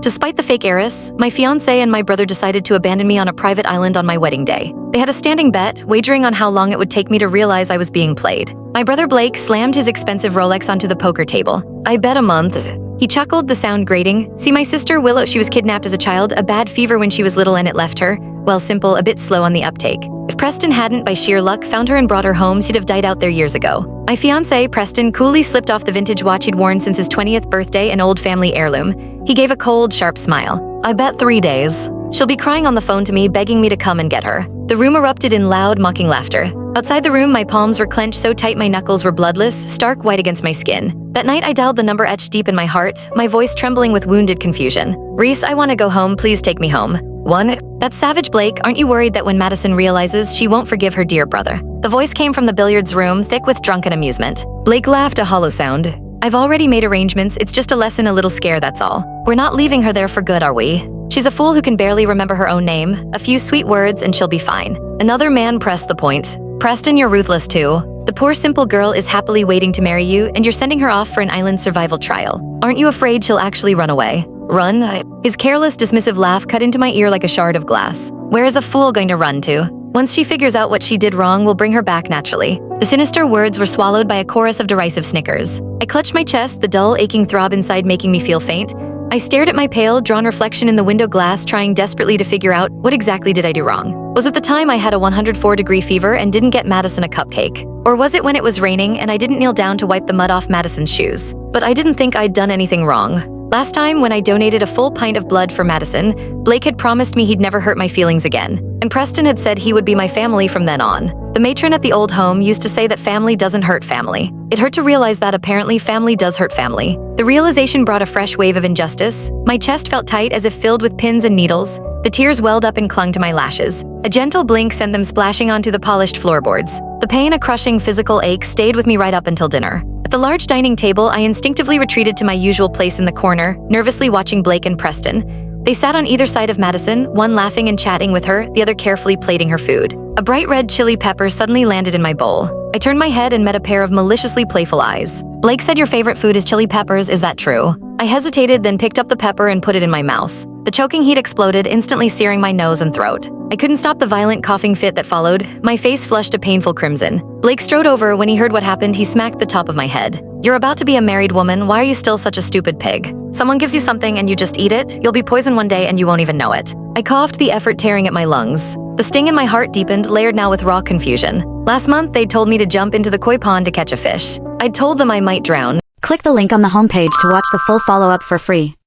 Despite the fake heiress, my fiancé and my brother decided to abandon me on a private island on my wedding day. They had a standing bet, wagering on how long it would take me to realize I was being played. My brother Blake slammed his expensive Rolex onto the poker table. I bet a month. He chuckled, the sound grating. See, my sister Willow, she was kidnapped as a child, a bad fever when she was little and it left her. Well, simple, a bit slow on the uptake. If Preston hadn't, by sheer luck, found her and brought her home, she'd have died out there years ago. My fiancé, Preston, coolly slipped off the vintage watch he'd worn since his 20th birthday, an old family heirloom. He gave a cold, sharp smile. I bet 3 days. She'll be crying on the phone to me, begging me to come and get her. The room erupted in loud, mocking laughter. Outside the room, my palms were clenched so tight my knuckles were bloodless, stark white against my skin. That night, I dialed the number etched deep in my heart, my voice trembling with wounded confusion. Reese, I want to go home, please take me home. One. That savage Blake, aren't you worried that when Madison realizes she won't forgive her dear brother? The voice came from the billiards room, thick with drunken amusement. Blake laughed, a hollow sound. I've already made arrangements, it's just a lesson, a little scare, that's all. We're not leaving her there for good, are we? She's a fool who can barely remember her own name. A few sweet words and she'll be fine. Another man pressed the point. Preston, you're ruthless too. The poor simple girl is happily waiting to marry you, and you're sending her off for an island survival trial. Aren't you afraid she'll actually run away? Run? His careless, dismissive laugh cut into my ear like a shard of glass. Where is a fool going to run to? Once she figures out what she did wrong, we'll bring her back naturally. The sinister words were swallowed by a chorus of derisive snickers. I clutched my chest, the dull, aching throb inside making me feel faint. I stared at my pale, drawn reflection in the window glass, trying desperately to figure out what exactly did I do wrong. Was it the time I had a 104-degree fever and didn't get Madison a cupcake? Or was it when it was raining and I didn't kneel down to wipe the mud off Madison's shoes? But I didn't think I'd done anything wrong. Last time, when I donated a full pint of blood for Madison, Blake had promised me he'd never hurt my feelings again, and Preston had said he would be my family from then on. The matron at the old home used to say that family doesn't hurt family. It hurt to realize that apparently family does hurt family. The realization brought a fresh wave of injustice. My chest felt tight as if filled with pins and needles. The tears welled up and clung to my lashes. A gentle blink sent them splashing onto the polished floorboards. The pain, a crushing physical ache, stayed with me right up until dinner. At the large dining table, I instinctively retreated to my usual place in the corner, nervously watching Blake and Preston. They sat on either side of Madison, one laughing and chatting with her, the other carefully plating her food. A bright red chili pepper suddenly landed in my bowl. I turned my head and met a pair of maliciously playful eyes. Blake said your favorite food is chili peppers, is that true? I hesitated, then picked up the pepper and put it in my mouth. The choking heat exploded, instantly searing my nose and throat. I couldn't stop the violent coughing fit that followed. My face flushed a painful crimson. Blake strode over. When he heard what happened, he smacked the top of my head. You're about to be a married woman. Why are you still such a stupid pig? Someone gives you something and you just eat it? You'll be poisoned one day and you won't even know it. I coughed, the effort tearing at my lungs. The sting in my heart deepened, layered now with raw confusion. Last month, they'd told me to jump into the koi pond to catch a fish. I'd told them I might drown. Click the link on the homepage to watch the full follow-up for free.